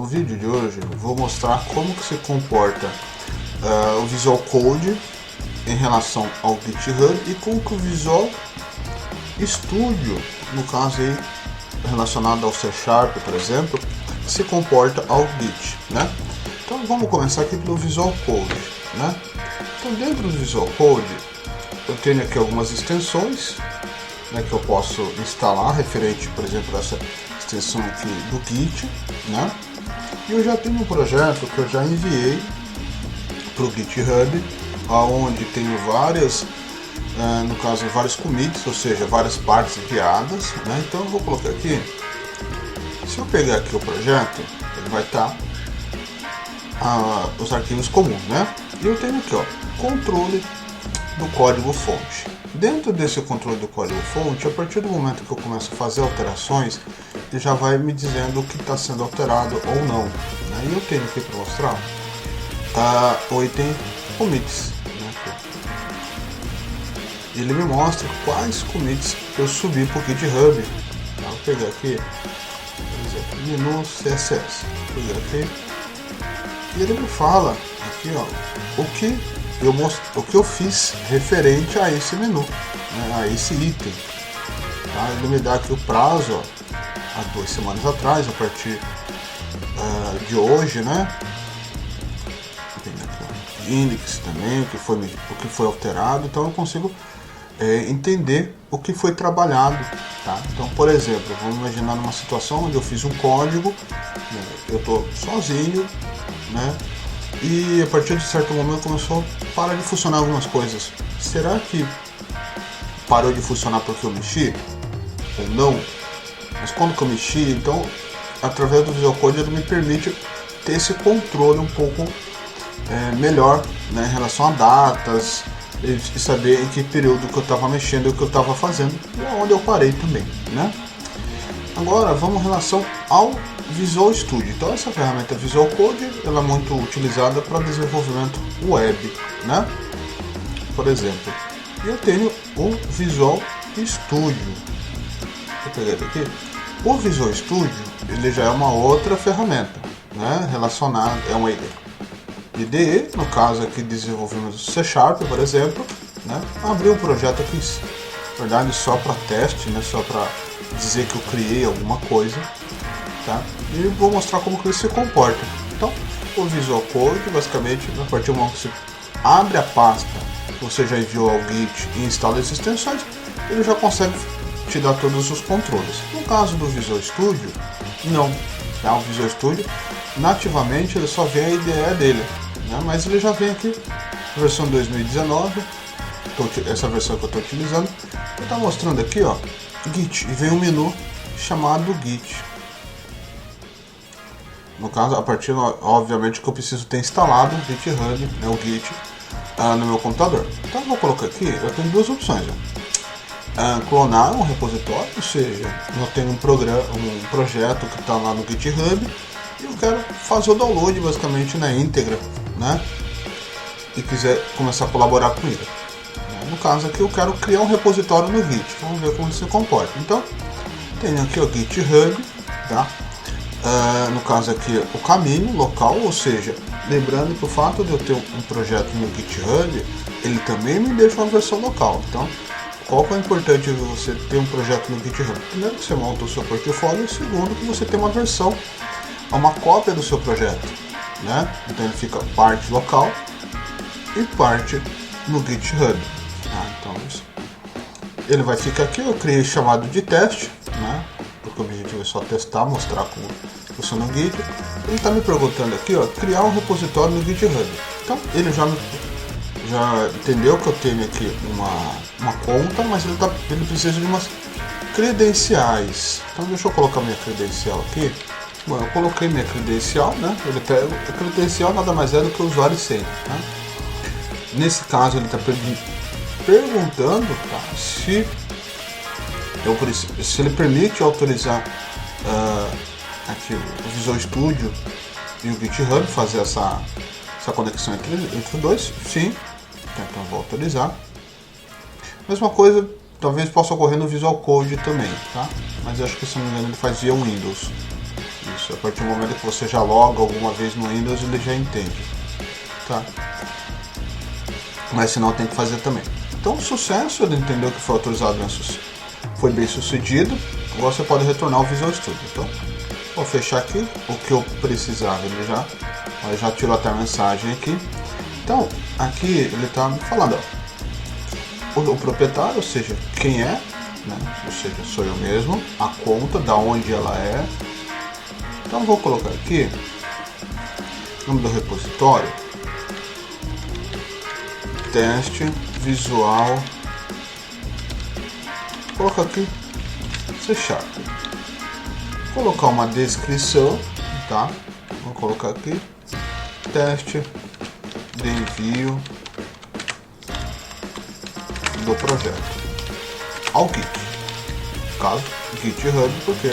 no vídeo de hoje eu vou mostrar como que se comporta o Visual Code em relação ao GitHub e como que o Visual Studio, no caso aí relacionado ao C#, por exemplo, se comporta ao Git, né? Então vamos começar aqui pelo Visual Code, né? Então dentro do Visual Code eu tenho aqui algumas extensões, né, que eu posso instalar referente, por exemplo, a essa extensão aqui do Git, né? E eu já tenho um projeto que eu já enviei para o GitHub, onde tenho várias, no caso vários commits, ou seja, várias partes enviadas, né? Então eu vou colocar aqui, se eu pegar aqui o projeto, ele vai estar os arquivos comuns, né? E eu tenho aqui, ó, controle do código fonte. Dentro desse controle do código fonte, a partir do momento que eu começo a fazer alterações, ele já vai me dizendo o que está sendo alterado ou não, né? E eu tenho aqui para mostrar o item commits, né? Ele me mostra quais commits eu subi para o GitHub. Tá? Vou pegar aqui, por exemplo, menu CSS, vou pegar aqui, e ele me fala aqui, ó, o que eu fiz referente a esse menu, né, a esse item. Tá? Ele me dá aqui o prazo, ó, há 2 semanas atrás, a partir de hoje, né? Tem aqui o index também, o que foi alterado, então eu consigo entender o que foi trabalhado. Tá? Então, por exemplo, vamos imaginar numa situação onde eu fiz um código, né, eu estou sozinho, né? E a partir de certo momento começou a parar de funcionar algumas coisas. Será que parou de funcionar porque eu mexi? Ou não? Mas quando que eu mexi, então através do Visual Code ele me permite ter esse controle um pouco melhor, né, em relação a datas, e saber em que período que eu estava mexendo, o que eu estava fazendo e onde eu parei também, né? Agora vamos em relação ao Visual Studio. Então essa ferramenta Visual Code ela é muito utilizada para desenvolvimento web, né? Por exemplo, eu tenho o Visual Studio. Vou pegar ele aqui. O Visual Studio ele já é uma outra ferramenta, né? Relacionada, é uma IDE, no caso aqui desenvolvimento C#, por exemplo, né? Abri um projeto aqui, na verdade só para teste, né? Só para dizer que eu criei alguma coisa. Tá? E vou mostrar como que ele se comporta. Então, o Visual Code, basicamente, a partir do momento que você abre a pasta que você já enviou ao Git e instala as extensões, ele já consegue te dar todos os controles. No caso do Visual Studio, não. Tá? O Visual Studio, nativamente, ele só vem a IDE dele, né? Mas ele já vem aqui, versão 2019, essa versão que eu estou utilizando. Eu estou mostrando aqui, ó, Git, e vem um menu chamado Git. No caso, a partir, obviamente, que eu preciso ter instalado o GitHub, né, o Git, no meu computador. Então eu vou colocar aqui, eu tenho duas opções. Clonar um repositório, ou seja, eu tenho um projeto que está lá no GitHub e eu quero fazer o download basicamente na íntegra, né? E quiser começar a colaborar com ele. No caso aqui eu quero criar um repositório no Git. Vamos ver como ele se comporta. Então, tenho aqui o GitHub, tá? No caso aqui o caminho local, ou seja, lembrando que o fato de eu ter um projeto no GitHub, ele também me deixa uma versão local. Então, qual que é importante você ter um projeto no GitHub? Primeiro que você monta o seu portfólio, e segundo que você tem uma versão, uma cópia do seu projeto, né? Então ele fica parte local e parte no GitHub. Então ele vai ficar aqui, eu criei chamado de teste, né? Porque o objetivo é só testar, mostrar como funciona o Git. Ele está me perguntando aqui, ó, criar um repositório no GitHub. Então ele já entendeu que eu tenho aqui uma conta, mas ele precisa de umas credenciais. Então deixa eu colocar minha credencial aqui. Bom, eu coloquei minha credencial, né? A credencial nada mais é do que o usuário e senha, tá? Nesse caso ele está perguntando, tá, se ele permite autorizar aqui o Visual Studio e o GitHub fazer essa conexão entre os dois. Sim, então vou autorizar. Mesma coisa talvez possa ocorrer no Visual Code também, tá? Mas eu acho que, se não me engano, ele faz via Windows. Isso, a partir do momento que você já loga alguma vez no Windows, ele já entende, tá? Mas senão tem que fazer também. Então, sucesso, ele entendeu que foi autorizado, foi bem sucedido. Agora você pode retornar ao Visual Studio. Então, vou fechar aqui o que eu precisava, ele já tirou até a mensagem aqui. Então, aqui ele está me falando, ó, o proprietário, ou seja, quem é, né? Ou seja, sou eu mesmo, a conta, da onde ela é. Então, vou colocar aqui o nome do repositório, teste visual, vou colocar aqui C#. Vou colocar uma descrição, tá? Vou colocar aqui teste de envio do projeto ao Git, caso GitHub, porque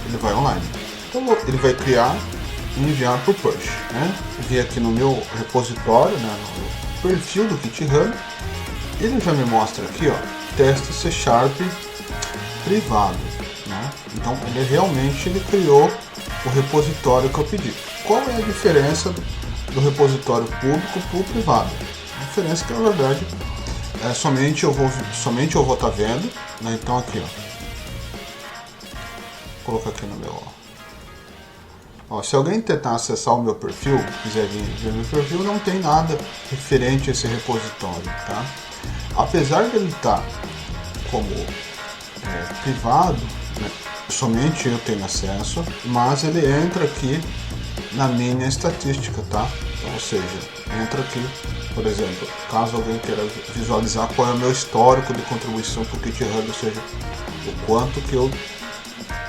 ele vai online. Então ele vai criar e enviar por push, né? Vim aqui no meu repositório, né, no perfil do GitHub, ele já me mostra aqui, ó, teste C# privado, né? Então ele realmente criou o repositório que eu pedi. Qual é a diferença do repositório público para o privado? A diferença é que, na verdade, somente eu vou estar vendo, né? Então aqui, ó, vou colocar aqui no meu, ó, se alguém tentar acessar o meu perfil, quiser ver meu perfil, não tem nada referente a esse repositório, tá? Apesar de ele estar como privado, né, somente eu tenho acesso, mas ele entra aqui na minha estatística, tá? Então, ou seja, entra aqui, por exemplo, caso alguém queira visualizar qual é o meu histórico de contribuição para o GitHub, ou seja, o quanto que eu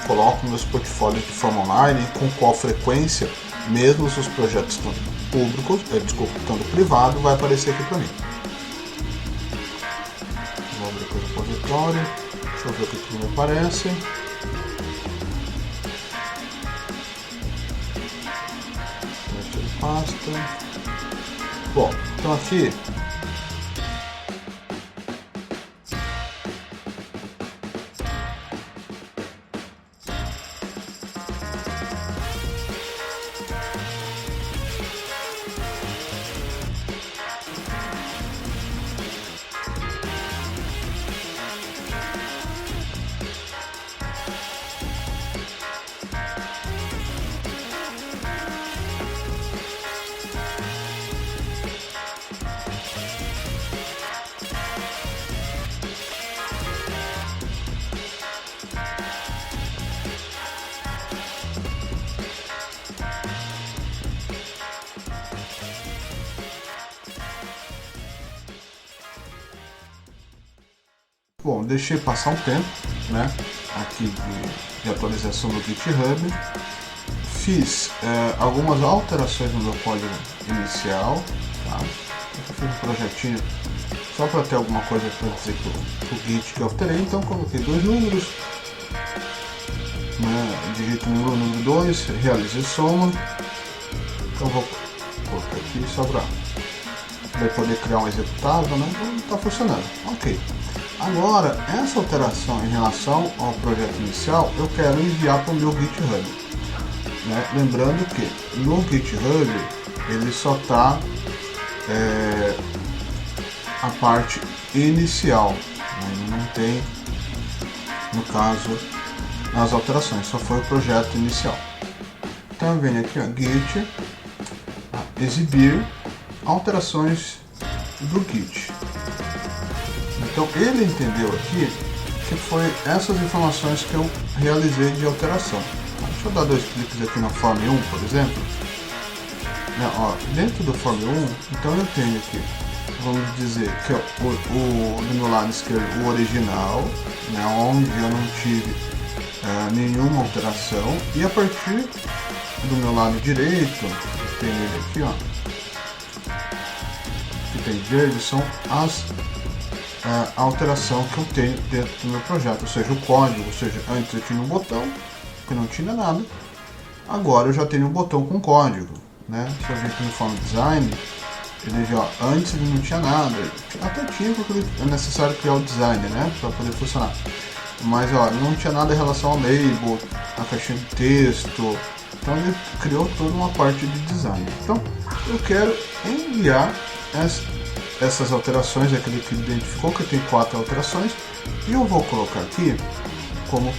coloco meus portfólios de forma online e com qual frequência, mesmo os projetos estando públicos, estando privado, vai aparecer aqui para mim. Vou abrir o repositório, deixa eu ver o que me aparece. Teste de pasta. Bom, então aqui bom, deixei passar um tempo, né, aqui de atualização do GitHub, fiz algumas alterações no meu código inicial, tá? Eu fiz um projetinho só para ter alguma coisa para dizer que o Git que eu alterei, então coloquei dois números, né, digito número 2, realizei soma, então vou colocar aqui só para poder criar um executável, né, então está funcionando, ok. Agora, essa alteração em relação ao projeto inicial, eu quero enviar para o meu GitHub, né? Lembrando que no GitHub ele só está a parte inicial, né? Ele não tem, no caso, as alterações, só foi o projeto inicial. Então eu venho aqui, ó, Git, exibir alterações do Git. Então ele entendeu aqui que foi essas informações que eu realizei de alteração. Deixa eu dar dois cliques aqui na Form 1, por exemplo. Ó, dentro do Form 1, então eu tenho aqui, vamos dizer que do meu lado esquerdo o original, né, onde eu não tive nenhuma alteração, e a partir do meu lado direito, tem ele aqui, ó, que tem verde, são a alteração que eu tenho dentro do meu projeto, ou seja, o código, ou seja, antes eu tinha um botão que não tinha nada, agora eu já tenho um botão com código, né? Se eu ver aqui no Form Design, ele já, antes ele não tinha nada, até tinha porque é necessário criar o design, né, para poder funcionar, mas ó, não tinha nada em relação ao label, a caixinha de texto. Então ele criou toda uma parte de design. Então eu quero enviar essas alterações, aquele que ele identificou, que tem 4 alterações, e eu vou colocar aqui como,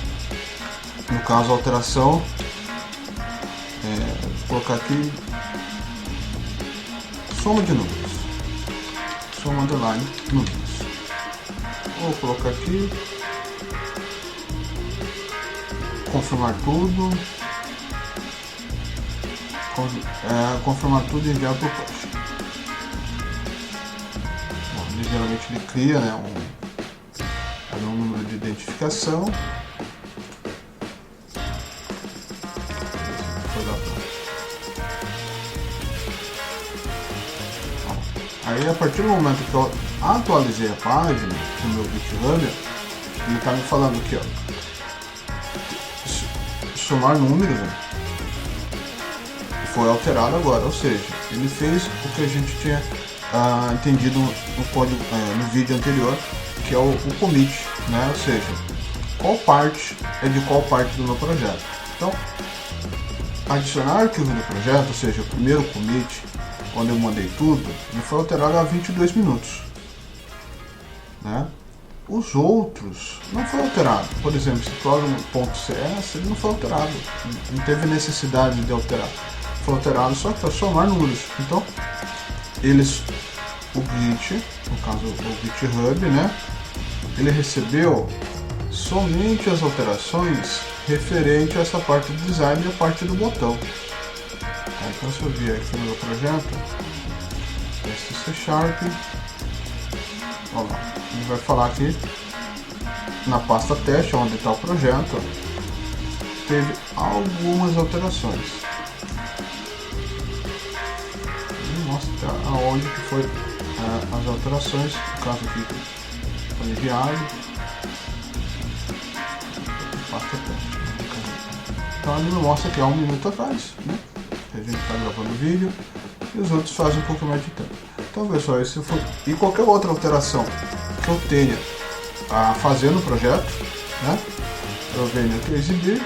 no caso, a alteração, vou colocar aqui soma de números, soma underline números. Vou colocar aqui confirmar tudo, confirmar tudo e enviar para o push. Bom, ele geralmente ele cria, né, um número de identificação. Aí a partir do momento que eu atualizei a página do meu GitHub, ele está me falando aqui, ó, somar números, né, foi alterado agora, ou seja, ele fez o que a gente tinha entendido no código, no vídeo anterior, que é o commit, né, ou seja, qual parte é de qual parte do meu projeto. Então, adicionar arquivo no projeto, ou seja, o primeiro commit, quando eu mandei tudo, ele foi alterado a 22 minutos, né? Os outros não foi alterado. Por exemplo, esse program.cs ele não foi alterado, não teve necessidade de alterar. Foi alterado só para somar números. Então, o Git, no caso o GitHub, né? Ele recebeu somente as alterações referente a essa parte do design e a parte do botão. Então, se eu vier aqui no meu projeto, C#, olha lá, ele vai falar aqui na pasta teste, onde está o projeto, teve algumas alterações. Ele mostra aonde que foi as alterações, no caso aqui foi enviado, pasta teste. Então ele me mostra que há 1 minuto atrás, né? A gente está gravando o vídeo e os outros fazem um pouco mais de tempo. Então pessoal, esse foi, e qualquer outra alteração que eu tenha a fazer no projeto, né? Eu venho aqui exibir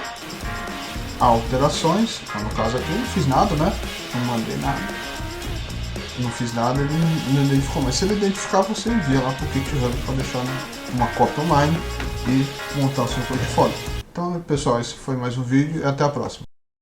alterações. No caso aqui eu não fiz nada, né? Não mandei nada, não fiz nada, ele não identificou, mas se ele identificar, você envia lá para o GitHub para deixar uma cópia online e montar o seu portfólio. Então pessoal, esse foi mais um vídeo e até a próxima.